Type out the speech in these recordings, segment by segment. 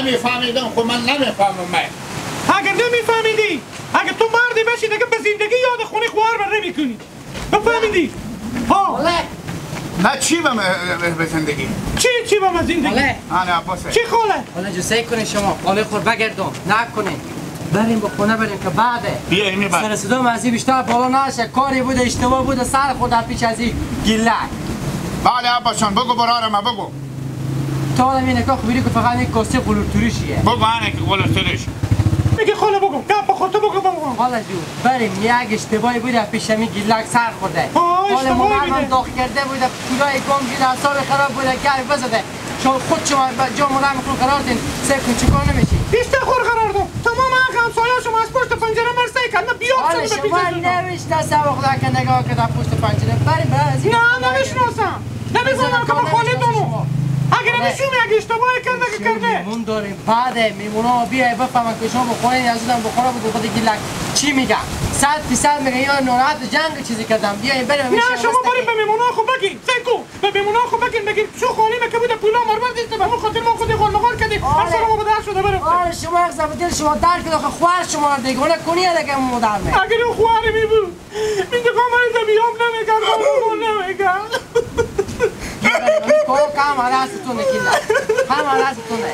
نمیفهمیدم خب من نمیفهمم من. اگر نمیفهمیدی اگر تو مردی بشی دیگه به زندگی یاد خونه خوار بر نمیکنی. بفهمیدی؟ ها نه چی به زندگی؟ چی به زندگی؟ آنه عباسه چی خاله؟ حالا جسه کنی شما خاله خور بگردم نکنی بریم به خونه بریم که بعده بیاییم بعد سر صدا مزی بیشتر بالا نشه کاری بوده اشتباه بوده سر خود در پیش از این گیلک بله عباسان بگو برارم بگو تو آدم این نکاح خوبیری که فقط یک کاسه قلوبتوریشیه بگو آنه که قلوبتوریش بگی خاله بگو گپ خود تو بگو حالا جون بریم یک اشتباهی بوده پیش همین گیلک سر خورده حال مادرم داغ کرده بوده پولای گم شده اعصاب خراب بوده گرد بزده خود شما جا مادرم خود قرار دین سه کن چیکار نمیشی بیشتر خور قرار داد تمام همسایه شما از پشت پنجره مرسه کردن بیاد حالا شما نمیشته سبق در که نگاه که در پشت پنجره بریم از این نه نمیشناسم نمیفهمم که با خالیتونو اگر نمیشونی اگه اشتباهی کرده میمون داریم بعد میمونا بیای بفهمن که شما بخوره نیازیدن بخوره بگو خود گیلک چی میگم 100% میگه یا ناراحت جنگ چیزی کردم بیای بریم نه شما بریم به میمونا خوب بگین سیکو به میمونا خوب بگین بگین شو خالی که بوده پولا مربر دیست به همون خاطر ما خودی غلغل کردیم اصلا ما بدر شده بریم شما یک زبدل شما درک داخل خوار شما رو دیگونه کنی دیگه مادر می اگر اون خواری می بود میگه کامل بیام نمیگم نمیگم کارو کام راستونه گیلک کام راستونه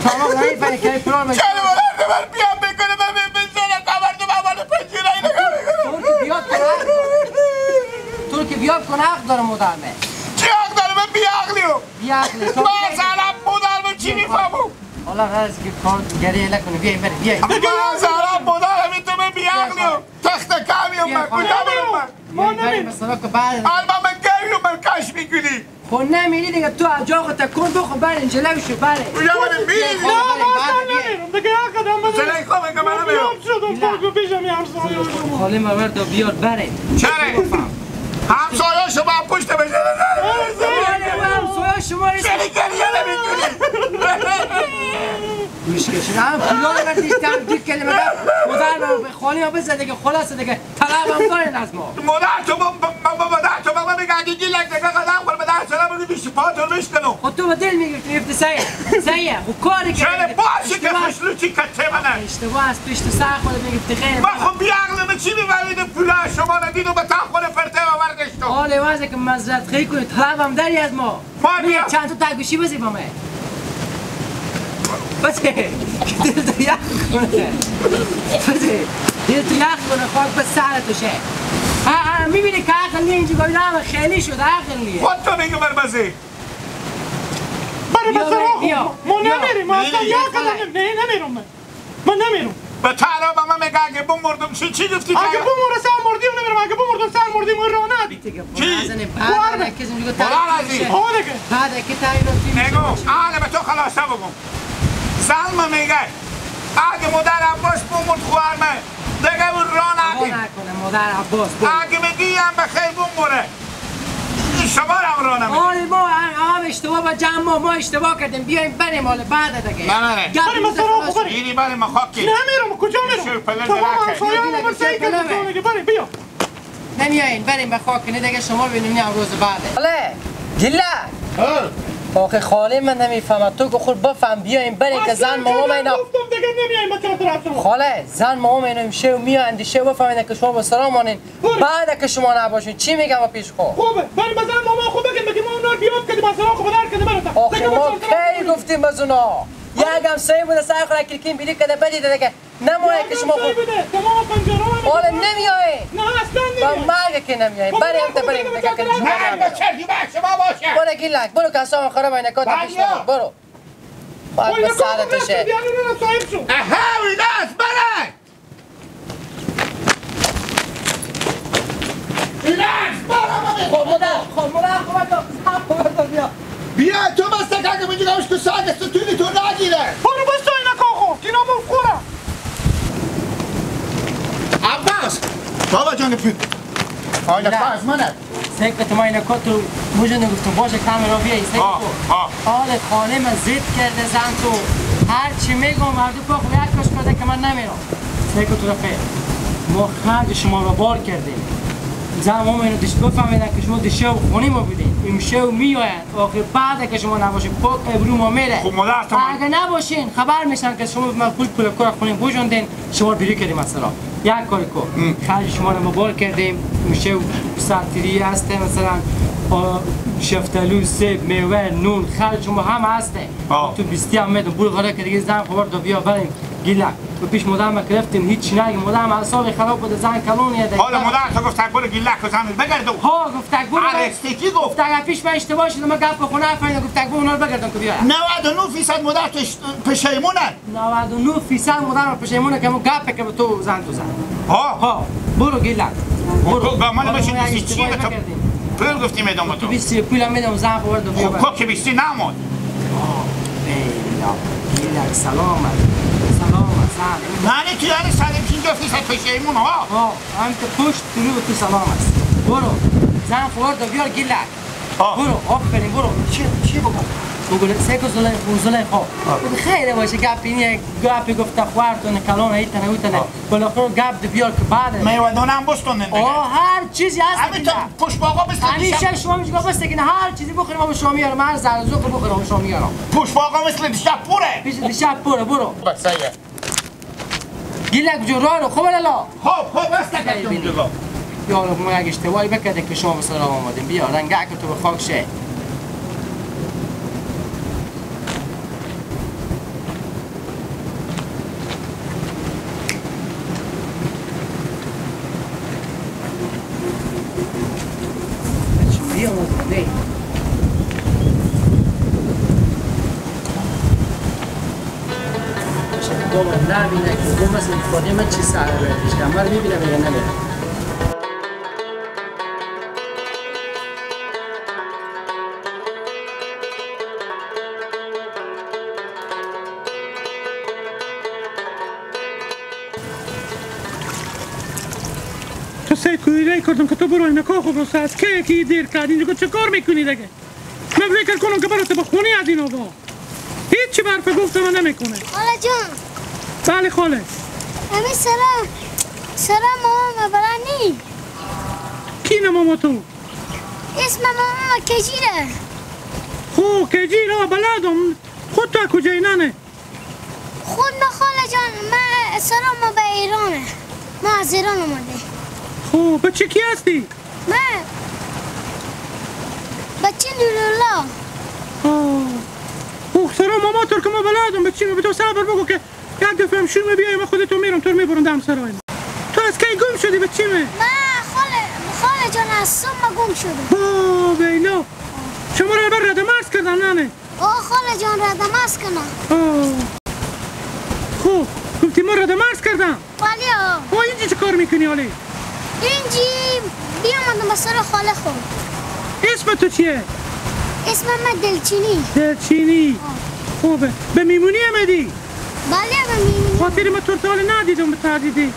تمام نمیفهمی که پرام چرا ولر من بیام بکنه من بزنم کمر تو بابا پنجره اینو تو که بیاد کنه حق داره مادر می چی حق داره من بیعقلی تو مثلا مادر من چی میفهمم حالا غرض که کار گریه نکنه بیایی بریم بیایی مثلا مادر من تو من بیعقلیم تخت کمیم من کجا برم من بریم مثلا که بعد البته من گریم من کش میکنی خب نمیری دیگه تو از جاغ تکون بخو بریم جلوشو بریم کجا بریم بیریم نه من نمیرم دیگه حق دارم چرا این خواه که من نمیرم شدم پاکو پیشم همسایه خالی مورد و بیار بریم چرا؟ همسایه شما پشت بشه همسایه شما چرا گریه نمیکنی؟ گوش کشید هم پولا رو بردیشتم دیر کلمه مادر به خالی ها بزن دیگه خلاصه دیگه طلب هم دارین از ما مادر تو من میگه اگه گیلک دیگه قدم خور به در سلام بگی بیشتی پاتون میشکنم خود تو با دل میگرفتی افت سیه خب کاری که چرا باشه که خوشلوچی کته منه اشتباه از پیش تو سر خود میگفتی خیلی من خب بیعقلمه چی میبرید پولا شما ندید و به تخونه پرته و برگشتم حال وضعه که مزرد خیلی کنید طلب هم داری از ما بیا چند تا تگوشی بزی با من بسه دل تو یخ کنه بسه دل تو یخ کنه خاک به سرتو شه میبینی که عقل نیه اینجا گوید همه خیلی شد عقل نیه خود تو میگه بربزی برای بسر ما نمیریم ما اصلا یا قدم نمیرم من نمیرم به تعالی با من میگه اگه بمردم چی گفتی که اگه بمرد سر مردیم نمیرم اگه بمردم سر مردیم اون راه ندی چی؟ بعد کسی میگه بعد که تعیین نگو آنه به تو خلاصه بگم سلم میگه اگه مادر عباس بمرد خوار من دیگه اون راه ندیم نکنه مادر عباس اگه میگی هم بخیر بمره شما هم راه نمید آره ما هم اشتباه با جمع ما اشتباه کردیم بیاییم بریم حالا بعد دیگه بریم از سراغ بریم اینی بریم خاکی نمیرم کجا میرم تمام همسایه هم برسه کردیم بریم بیا نمیایین بریم به خاک نه دیگه شما ببینیم یه روز بعده حالا گله آخه خاله من نمیفهمم تو که خود بفهم بیاییم بریم که زن ماما اینا گفتم دیگه نمیاییم با چند طرف شما خاله زن ماما اینا میشه و میاد اندیشه بفهمید که شما با سلام مانین بعد که شما نباشین چی میگم با پیش خود خوبه بریم با زن ماما خوبه که ما اونا رو بیاد کردیم از سلام خوب در کردیم براتم آخه ما کی گفتیم بز اونا یکم سعی بوده سر خود کلکین بیلی کده بدی دیگه نمایه که شما خود تمام پنجره حالا نمیایین نه اصلا با مرگ که نمیایین بریم تا بریم دیگه که من به چرکی بر شما باشه برو گیلک برو که اصلا خراب این نکات پیش نمید برو باید به سرت شه اها ویداست بله ویداست خب بیا بیا تو بسته که میگه گوش تو ساگ است تو نگیره برو بسته اینا کاخو اینا مفخوره عباس بابا جان پیت آیلا از منه سکت ما اینا کتو موجود نگفتم باشه کامرا بیایی سکت حال خانه من زد کرده زن تو هر چی میگم مردو پاک یک کش کرده که من نمیرم سکت رفیق ما خرج شما رو بار کردیم زن ما اینو بفهمیدن که شما دیشه و خونی ما بودین امشه و میاین آخر بعد که شما نباشین پاک ابرو ما میره. خب مادر اگه نباشین خبر میشن که شما من پول کار خونیم بوجوندین شما رو بیرون کردیم مثلا یک کاری کو خرج شما رو مبار کردیم میشه ساتری هسته مثلا شفتالو سیب میوه نون خرج شما هم هسته تو 20 هم میدون پول قرار که دیگه زن خبر دو بیا بریم گیلک و پیش مدام گرفتیم هیچ نگی مدام اعصاب خراب بود زن کلونیه دیگه حالا مادر تو گفت برو گیلک و زن بگردو ها گفت برو ارستکی گفت اگه پیش من اشتباه شد ما گپ خونه افاینا گفت برو اونا رو بگردن که بیا 99% مادر تو پشیمونه 99% مدام پشیمونه که مو گپ که تو زن ها برو گیلک برو گمان بشین 20 چی تو پول گفتی میدم تو 20 پول میدم زن خبر دو بیا خب که 20 نمود گیلک سلامت نه تو یعنی 150% پشیمون ها هم که پشت درو تو سلام است برو زن خورد و بیار گیلک برو آفرین برو چی بگم؟ بگو سیکو زلی خواه خیره باشه گپی گفته خواردون کلون ایتنه اوتنه بالاخره گپ ده بیار که بعد میوادونه هم بستوندن دیگه هر چیزی هست همین تو پشت باقا بستن همیشه شما میگه بستگین هر چیزی بخوریم ما به شما میارم هر زرزوق بخوریم به شما میارم پشت باقا مثل دیشب پوره پیش دیشب پوره برو بسایه گیلک جو راه رو خوب لالا خب بس نکردم دیگه یارو ما یک اشتباهی بکرده که شما به سلام آمدیم بیا رنگه که تو به خاک شه نبینه که گم مثل خودی من چی سر بردیش کم باید میبینم یا نمیره تو سید کویره کردم که تو برو این نکاح خوب رسه از که یکی دیر کرد اینجا چه کار میکنی دیگه من فکر کنم که برات بخونی از این آقا هیچی برفه گفته من نمیکنه خاله جان بله خاله امی سرا ماما بلانی کی نه ماما تو؟ اسم ماما کجیره خو کجیره بلدم خود تو کجایی ننه خود نه خاله جان من سرا ما به ایرانه ما از ایران اومده خو بچه کی هستی؟ من بچه نورولا سرا ماما تو که ما بلدم بچه ما به تو صبر بگو که یک دفعه هم شروع بیایم من خودتو میرم تو رو میبرم دم سرای تو از کی گم شدی بچه من؟ خاله جان از صبح گم شدم بیلا شما رو بر رده مرز کردن ننه؟ خاله جان رده مرز کنم خوب گفتی ما رده مرز کردم؟ بله اینجی چه کار میکنی حالی؟ اینجی بیامدم به سر خاله خود اسم تو چیه؟ اسم من دلچینی دلچینی خوبه به میمونی آمدی؟ بله به میمونی خاطر ما تو حال ندیدم به تردیدی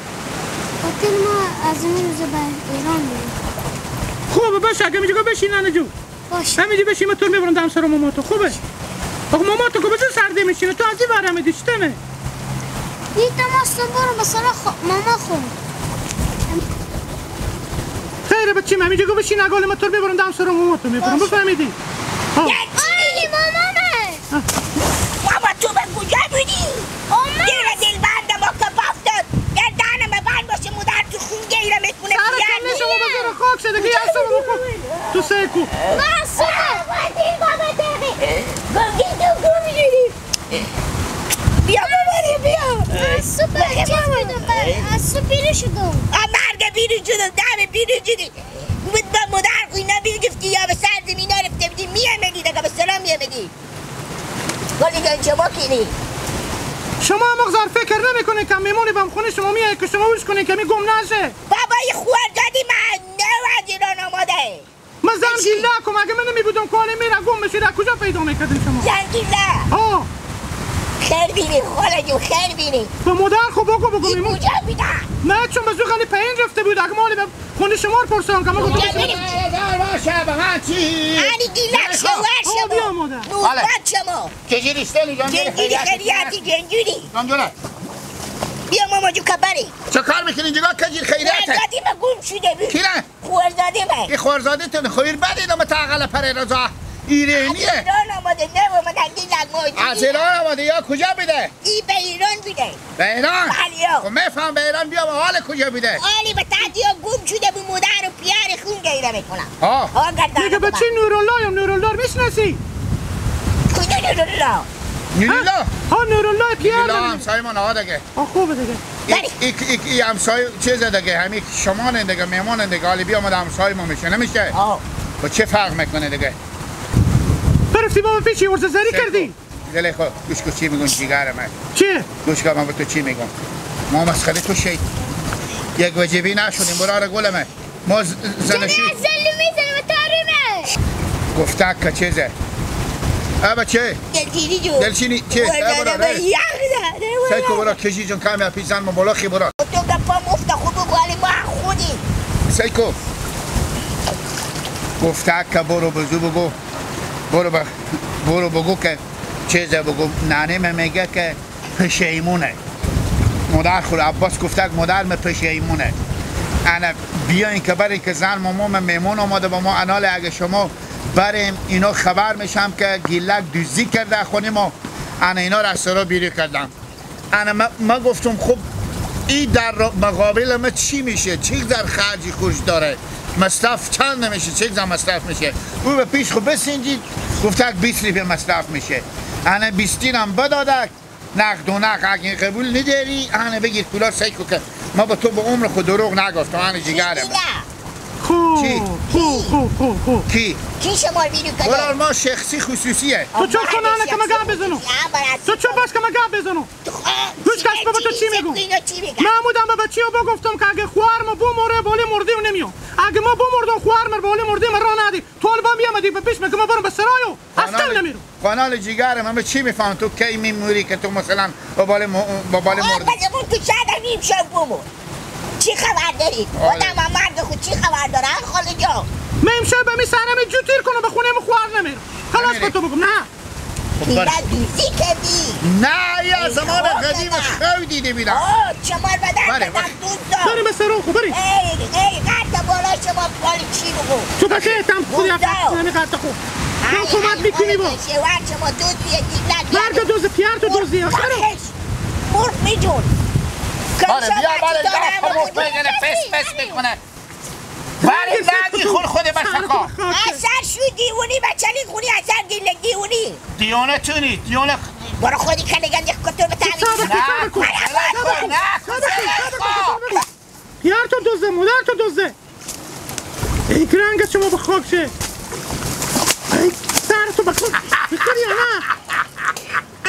خاطر ما از این روز به ایران میریم خوبه باشه اگه میگه بشین ننه جو باشه همینجی بشین من تو میبرم دم سر ماما تو خوبه آخه ماما تو که بجا سرده میشینه تو از این ور آمدی چطمه؟ دیدم اصلا برو به سر ماما خود خیره بچیم همینجا گو بشین اگه من تو میبرم دم سر ماما تو میبرم بفهمیدی؟ آلی ماما بابا تو به کجا بودی؟ دیره دلبندم با کپ افتاد گردانم به بند باشه مادر تو خون گیره میکنه سرکنه شما بزر خاک شده که یه سر بکن تو سیکو گفتی تو گم شدی بیا ببری بیا از صبح چیز بدم از صبح بیرون شدم مرگ بیرون شدم دم بیرون شدی با مادر اینا بیرگفتی یا به سر زمین رفته بودی میامدی دقیقا به سلام میامدی گلی جان شما کنی شما هم اغزار فکر نمیکنه که میمونی بام خونه شما میای که شما وش کنه که می گم نشه بابای خوار دادی من نه از ایران آماده من زنگیله کم اگه من نمیبودم کالی میره گم بشید از کجا پیدا میکردین شما زنگیله خیر بینی خاله جو خیر بینی به مادر خوب بگو این میمون کجا بیدن نه چون به زوغلی پایین رفته بود اگه مالی به خونه شما رو پرسان که ما گفتم دار باشه به من چی؟ اینی گیلک شوار بیا شما مادر نوزبت شما چجوری استیلی جانجوری جنجوری خیلیاتی جنجوری جانجوره بیا ماما جو کبری چه کار میکنی اینجا کجیر خیریته؟ خوارزادی ما گم شده بود. کی نه؟ خوارزادی ما. این خوارزاده تون خویر بدی نمه تاقل پر رضا ایرانیه. از ایران آمده نه و من هنگی نگمایی. از ایران آمده یا کجا بیده؟ ای به ایران بیده. به ایران؟ بله. خب میفهم به ایران بیا و حال کجا بیده؟ حالی به تحتیا گم شده بود مادر و پیار خون گیره میکنم. ها میگه بچه نورالله یا نورالله میشناسی؟ کجا نورالله؟ نیلا ها نورالله پیار نیلا همسایه من ها دیگه خوبه دیگه ای همسایه چیزه دیگه همین شمان دیگه میمان دیگه حالی بیا آمده همسایه ما میشه نمیشه؟ و چه فرق میکنه دیگه؟ برفتی بابا پیچی ورزه زری کردی؟ دلی خود گوش کن چی میگون جیگر من چه؟ گوش کن من به تو چی میگم ما مسخره تو شید یک وجبی نشدیم برای گلمه ما زنشی گفته که چیزه بچه دلچینی جو دلچینی چه؟ برا سیکو برا کشی جون کمی پیزن ما بالا خی برا تو گفتا مفته خوب بگولی ما خودی سیکو گفته که برو بزو بگو برو بگو که چیزه بگو نانه میگه که پشیمونه مادر خود عباس گفته که مادر من پشیمونه انا بیاین که برای که زن مامان میمون آماده با ما انال اگه شما بریم اینا خبر میشم که گیلک دوزی کرده خونیم و انا اینا را سرا بیری کردم انا ما گفتم خب این در مقابل ما چی میشه چی در خرجی خوش داره مصرف چند نمیشه چه زمان مصرف میشه او به پیش خب بسنجید گفته 20 روپیه مصرف میشه انا 20 هم بدادک نقد و نقد اگه قبول نداری انا بگیر پولا سیکو که ما با تو به عمر خود دروغ نگفتم انا جگرم کی شما ویدیو کنه برای ما شخصی خصوصیه تو چون کنانه که مگه بزنو تو چون باز که مگه بزنو گوش کش بابا تو چی میگو محمودم به بچه ها بگفتم که اگه خوار ما بموره بالی مرده و نمیو اگه ما بمردم خوار مر بالی مرده من را ندی تو البا بیامدی به پیش میگه ما برم به سرایو اصلا نمیرو قانال جیگرم همه چی میفهم تو کی میموری که تو مثلا با بالی مرده تو چه نیم شب بمور چی خبر داری؟ آدم هم مرد خود چی خبر داره خاله جا؟ من امشب به میسنم جو تیر کنم به خونه خوار نمیرم خلاص با تو بگم نه پیره دوزی کردی نه یا زمان قدیم خوی دیده بیدم شما بدن بدن دوز دار بریم به سران خب بریم ای قرد بالا شما بالی چی بگو تو بچه ایتم خودی افت کنمی قرد خوب تو کمت میکنی با شما دوز بیه مرد دوز پیار تو دوزی مرد میجون باره بیا باره دست مفت بگنه فس میکنه باره نگی خود بسکا اثر شو دیونی بچلی خونی اثر گیلک دیونه تونی دیونه برو خودی کنگن یک کتر بتاوی نه پیار تو دوزه مادر تو دوزه ای رنگ شما به خاک شه ای سر تو بخون بخوری یا نه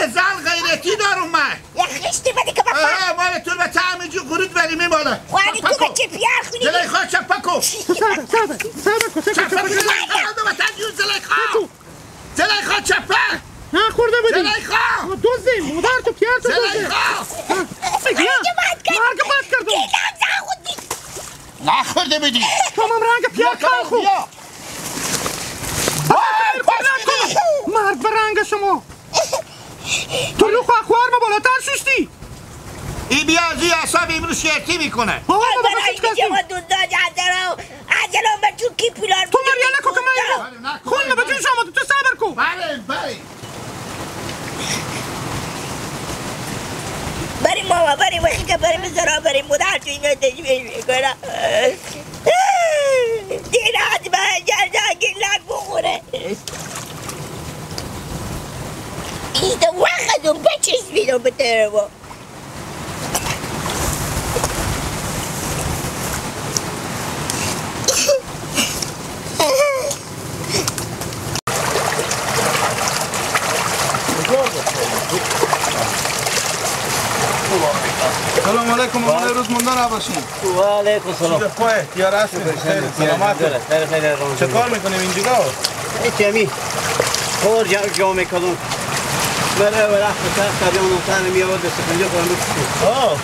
زن غیرتی دارم من یک خشتی بدی که بخون مال تو به تعمی جو قرود ولی میماله خوانی تو بچه پیار خونی زلی خواه چپکو زلی خواه چپه نه خورده بودی زلی خواه دوزی مادر تو پیار تو دوزه زلی خواه مرگ بد کردم نه خورده بودی تو هم رنگ پیار کن خوب مرگ به رنگ شما تو رو خواه ما بالاتر ششتی ای بیازی اصاب امروز شرطی میکنه بابا برای که ما دوزا عجلان به جون کی پولار تو مریانه که من خون به جون شما تو صبر کن بریم ماما بریم وقتی که بریم زرا بریم مادر تو اینو تجمیل میکنم دیگه حتما جلده گلک بخوره این تو وقت اون بچیز بیدم بتره با سلام علیکم مامان روز مونده نباشین و علیکم سلام چیز خواه یا رسمی خیر سلامت چه کار میکنیم اینجا؟ چمی خور جامعه کدوم برای وقت بسر قبیان نمتن میاد سکنجه خورم بکنم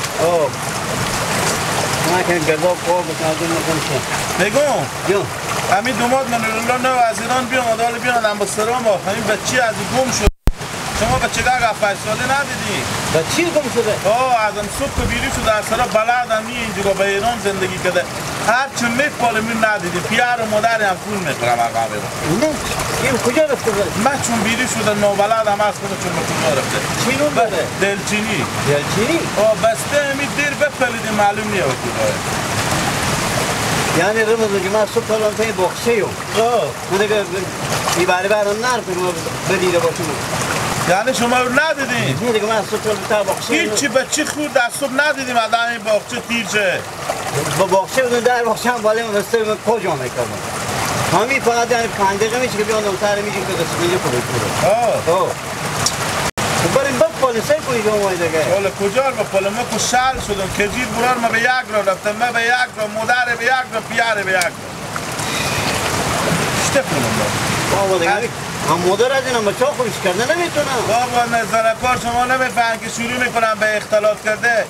ما که گذاب خواب بکنم نکنم بگم جون همین دوماد من الله نو از ایران بیام ادال بیان هم بسرام همین بچی از گم شد شما به چگاه فیصله ندیدی؟ به چی گم شده؟ از این صبح بیری شده از سرا بلدم اینجا به ایران زندگی کرده هر چون میپاله من ندیدی پیار و مادر هم پول میخورم آقا نه این کجا رفته بود؟ من چون بیری شده نوبلد هم از خود چون به کجا رفته چی نون بده؟ دلچینی دلچینی؟ بسته همی دیر بپلیدی معلوم نیه و کجاه یعنی رمز که من صبح پلان تایی بخشه یو من دیگه ای باری برام نرکنم بدیده باشم یعنی شما رو ندیدین؟ نه دیگه من صبح پلان تایی بخشه هیچی به چی خود از صبح ندیدیم از این باغچه تیر شه با بخشه بودن در بخشه هم بالا من بسته من کجا میکردم همین فقط یعنی 5 دقیقه میشه که بیان دمتر میگیم که دست اینجا کنید بریم بپاله سه کنی که اومایی دیگه حالا کجا رو بپاله ما که شل شدم کجیر برار ما به یک را رفتم ما به یک را مادر به یک را پیار به یک را شته کنم بابا دیگه هم مادر از این هم بچه ها خوبش کرده نمیتونم بابا نظرکار شما نمیفهم که شروع میکنم به اختلاط کرده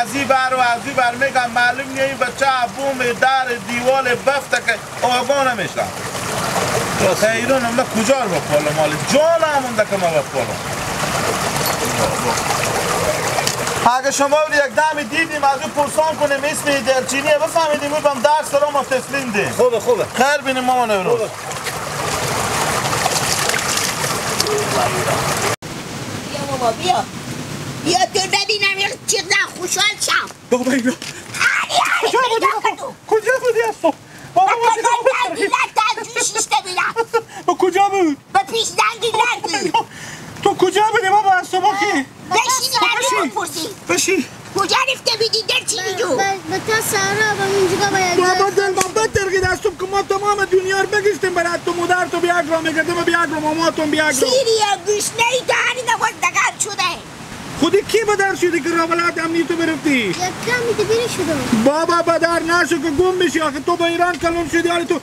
ازی بر و ازی بر میگم معلوم نیه این بچه بوم در دیوال بفته که آگاه نمیشم ایران هم کجا رو بپاله مالی جان همونده که ما بپالم اگه شما یک دمی دیدیم از اون پرسان کنیم اسم دلچینیه بفهمیدیم بودم درس را ما تسلیم دیم خوبه خیر بینیم مامان امروز بیا ماما بیا تو ببینم چقدر خوشحال شم بابا اینا کجا بودی از تو؟ بابا کجا بود؟ به پیش زنگی لردی تو کجا بودی بابا از صبح که؟ بشینی بپرسی بشین کجا رفته بیدی درچینی جو؟ به تا سارا با اینجا باید بابا دل من بترگید از صبح که ما تمام دنیا رو بگیستیم برای تو مادر تو بیاگ را میگردم بیاگ را ماماتون بیاگ را سیریا گوشنه ای داری نباید دقیق شده خودی کی بدر شدی که راولات امنی تو برفتی؟ یک کمی تو بیری شدم بابا بدر نشو که گم بشی آخه تو با ایران کلون شدی حالی تو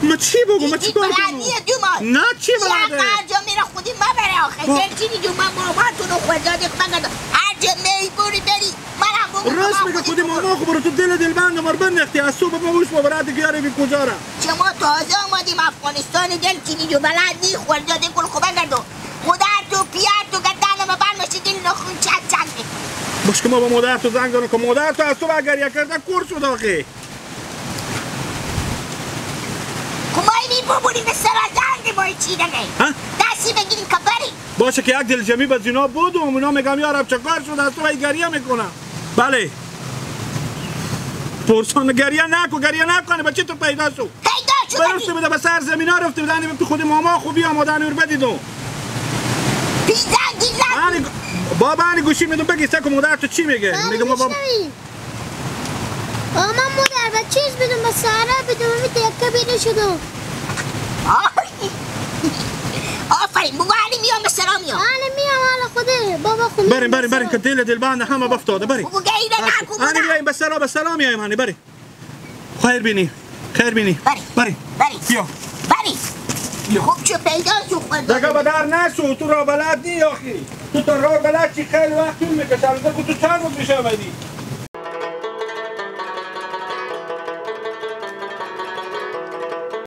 ما چی بگو ما چی کار کنم؟ نه چی بلده؟ هر جا میره خودی ما بره آخه دلچینی جو من ماماتون رو خورداده بگردم هر جا میبوری بری من هم راست میگه خودی ماما خب برو تو دل دلبند مار بندختی از صبح بابوش با برات گیاره بی کجا را شما تازه آمدیم افغانستان دلچینی جو بلد نی خورداده کل خوبه گردو مادر تو پیار تو گردن ما برمشی دل نخون چند باش که ما با مادر تو زنگ دارم که مادر تو از صبح گریه کرده کور شد آخه کمایی میبوریم به سرازنگ بایی چی دگه دستی بگیریم که بری باشه که یک دل جمعی به زینا بود و اونا میگم یارب چه کار شد از صبح گریه میکنم بله پرسان گریه نکنه بچه تو پیدا شو برسته بده به سر زمین ها رفته بدنیم تو خود ماما خوبی آمادن رو بدیدو پیزنگی لب بابا هنی گوشی میدون بگی سکو مادر تو چی میگه میگه بابا من مادر به چیز بدون به سارا بدون می تکه بیره شدم آفرین بگو علی میام به سرا میام علی میام حالا خوده بابا خوب بریم که دل بند همه بفتاده بریم بگو گیره نکو هنی بیاییم به سرا میاییم هنی بریم خیر بینی بریم بیا خوب چه پیدا شو خود دگه بدر نشو تو را بلد نی آخی تو تا را بلد چی خیلی وقت طول میکشه البته تو چند روز میشه آمدی